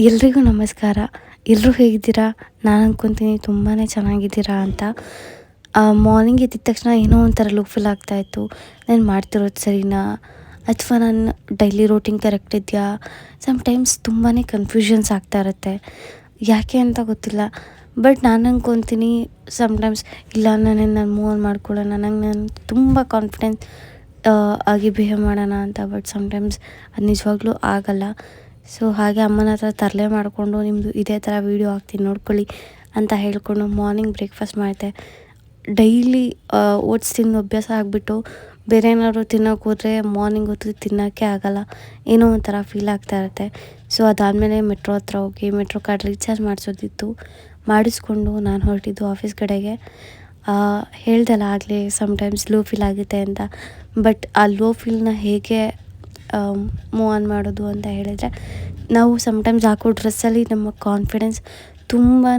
ಎಲ್ರಿಗೂ ನಮಸ್ಕಾರ. ಎಲ್ಲರೂ ಹೇಗಿದ್ದೀರಾ? ನಾನು ಅಂದ್ಕೊತೀನಿ ತುಂಬಾ ಚೆನ್ನಾಗಿದ್ದೀರಾ ಅಂತ. ಮಾರ್ನಿಂಗ್ ಎದ್ದಿದ ತಕ್ಷಣ ಏನೋ ಒಂಥರ ಲೋ ಫೀಲ್ ಆಗ್ತಾಯಿತ್ತು. ನಾನು ಮಾಡ್ತಿರೋದು ಸರಿನಾ? ಅಥವಾ ನನ್ನ ಡೈಲಿ ರೂಟೀನ್ ಕರೆಕ್ಟ್ ಇದೆಯಾ? ಸಮ್ಟೈಮ್ಸ್ ತುಂಬಾ ಕನ್ಫ್ಯೂಷನ್ಸ್ ಆಗ್ತಾ ಇರುತ್ತೆ. ಯಾಕೆ ಅಂತ ಗೊತ್ತಿಲ್ಲ. ಬಟ್ ನಾನು ಅಂದ್ಕೊತೀನಿ ಸಮ್ಟೈಮ್ಸ್ ಇಲ್ಲ, ನಾನು ಮೂವ್ ಆನ್ ಮಾಡ್ಕೊಳ್ಳೋಣ, ನಾನು ತುಂಬ ಕಾನ್ಫಿಡೆನ್ಸ್ ಆಗಿ ಬಿಹೇವ್ ಮಾಡೋಣ ಅಂತ. ಬಟ್ ಸಮ್ಟೈಮ್ಸ್ ಅದು ನಿಜವಾಗ್ಲೂ ಆಗಲ್ಲ. ಸೊ ಹಾಗೆ ಅಮ್ಮನ ಹತ್ರ ತರಲೆ ಮಾಡಿಕೊಂಡು ನಿಮ್ಮದು ಇದೇ ಥರ ವೀಡಿಯೋ ಹಾಕ್ತೀನಿ ನೋಡ್ಕೊಳ್ಳಿ ಅಂತ ಹೇಳ್ಕೊಂಡು ಮಾರ್ನಿಂಗ್ ಬ್ರೇಕ್ಫಾಸ್ಟ್ ಮಾಡಿದೆ. ಡೈಲಿ ಓಟ್ಸ್ ತಿನ್ನೋ ಅಭ್ಯಾಸ ಆಗಿಬಿಟ್ಟು ಬೇರೆ ಏನಾದ್ರು ತಿನ್ನೋಕೆ ಹೋದರೆ ಮಾರ್ನಿಂಗ್ ಹೊತ್ತು ತಿನ್ನೋಕ್ಕೆ ಆಗೋಲ್ಲ, ಏನೋ ಒಂಥರ ಫೀಲ್ ಆಗ್ತಾ ಇರುತ್ತೆ. ಸೊ ಅದಾದಮೇಲೆ ಮೆಟ್ರೋ ಹತ್ರ ಹೋಗಿ ಮೆಟ್ರೋ ಕಾರ್ಡ್ ರೀಚಾರ್ಜ್ ಮಾಡಿಸೋದಿತ್ತು, ಮಾಡಿಸ್ಕೊಂಡು ನಾನು ಹೊರಟಿದ್ದು ಆಫೀಸ್ ಕಡೆಗೆ. ಹೇಳ್ದಲ್ಲ ಆಗಲೇ ಸಮ್ಟೈಮ್ಸ್ ಲೋ ಫೀಲ್ ಆಗುತ್ತೆ ಅಂತ. ಬಟ್ ಆ ಲೋ ಫೀಲ್ನ ಹೇಗೆ ಮೂವ್ ಆನ್ ಮಾಡೋದು ಅಂತ ಹೇಳಿದರೆ, ನಾವು ಸಮ್ಟೈಮ್ಸ್ ಹಾಕೋ ಡ್ರೆಸ್ಸಲ್ಲಿ ನಮ್ಮ ಕಾನ್ಫಿಡೆನ್ಸ್ ತುಂಬಾ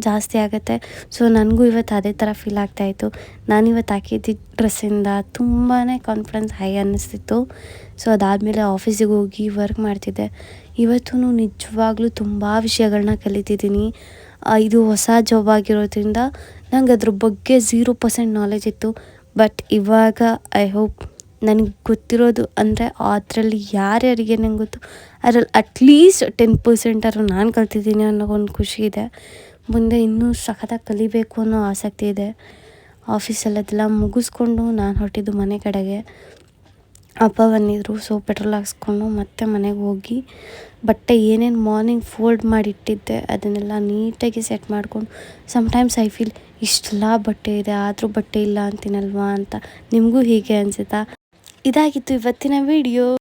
ಜಾಸ್ತಿ ಆಗುತ್ತೆ. ಸೊ ನನಗೂ ಇವತ್ತು ಅದೇ ಥರ ಫೀಲ್ ಆಗ್ತಾಯಿತ್ತು. ನಾನಿವತ್ತು ಹಾಕಿದ್ದ ಡ್ರೆಸ್ಸಿಂದ ತುಂಬಾ ಕಾನ್ಫಿಡೆನ್ಸ್ ಹೈ ಅನ್ನಿಸ್ತಿತ್ತು. ಸೊ ಅದಾದಮೇಲೆ ಆಫೀಸಿಗೆ ಹೋಗಿ ವರ್ಕ್ ಮಾಡ್ತಿದ್ದೆ. ಇವತ್ತೂ ನಿಜವಾಗ್ಲೂ ತುಂಬ ವಿಷಯಗಳನ್ನ ಕಲಿತಿದ್ದೀನಿ. ಇದು ಹೊಸ ಜಾಬ್ ಆಗಿರೋದ್ರಿಂದ ನಂಗೆ ಅದ್ರ ಬಗ್ಗೆ 0% ನಾಲೆಜ್ ಇತ್ತು. ಬಟ್ ಇವಾಗ ಐ ಹೋಪ್ ನನಗೆ ಗೊತ್ತಿರೋದು ಅಂದರೆ ಅದರಲ್ಲಿ ಯಾರ್ಯಾರಿಗೆ ನಂಗೆ ಗೊತ್ತು ಅದರಲ್ಲಿ ಅಟ್ಲೀಸ್ಟ್ 10% ಆದರೂ ನಾನು ಕಲ್ತಿದ್ದೀನಿ ಅನ್ನೋ ಒಂದು ಖುಷಿ ಇದೆ. ಮುಂದೆ ಇನ್ನೂ ಸಖತ್ತಾಗಿ ಕಲಿಬೇಕು ಅನ್ನೋ ಆಸಕ್ತಿ ಇದೆ. ಆಫೀಸಲ್ಲದೆಲ್ಲ ಮುಗಿಸ್ಕೊಂಡು ನಾನು ಹೊರಟಿದ್ದು ಮನೆ ಕಡೆಗೆ. ಅಪ್ಪ ಬಂದಿದ್ದರು. ಸೊ ಪೆಟ್ರೋಲ್ ಹಾಕ್ಸ್ಕೊಂಡು ಮತ್ತೆ ಮನೆಗೆ ಹೋಗಿ ಬಟ್ಟೆ ಏನೇನು ಮಾರ್ನಿಂಗ್ ಫೋಲ್ಡ್ ಮಾಡಿಟ್ಟಿದ್ದೆ ಅದನ್ನೆಲ್ಲ ನೀಟಾಗಿ ಸೆಟ್ ಮಾಡಿಕೊಂಡು, ಸಮ್ಟೈಮ್ಸ್ ಐ ಫೀಲ್ ಇಷ್ಟೆಲ್ಲ ಬಟ್ಟೆ ಇದೆ ಆದರೂ ಬಟ್ಟೆ ಇಲ್ಲ ಅಂತೀನಲ್ವಾ ಅಂತ. ನಿಮಗೂ ಹೀಗೆ ಅನಿಸುತ್ತಾ? ಇದಾಗಿತ್ತು ಇವತ್ತಿನ ವಿಡಿಯೋ.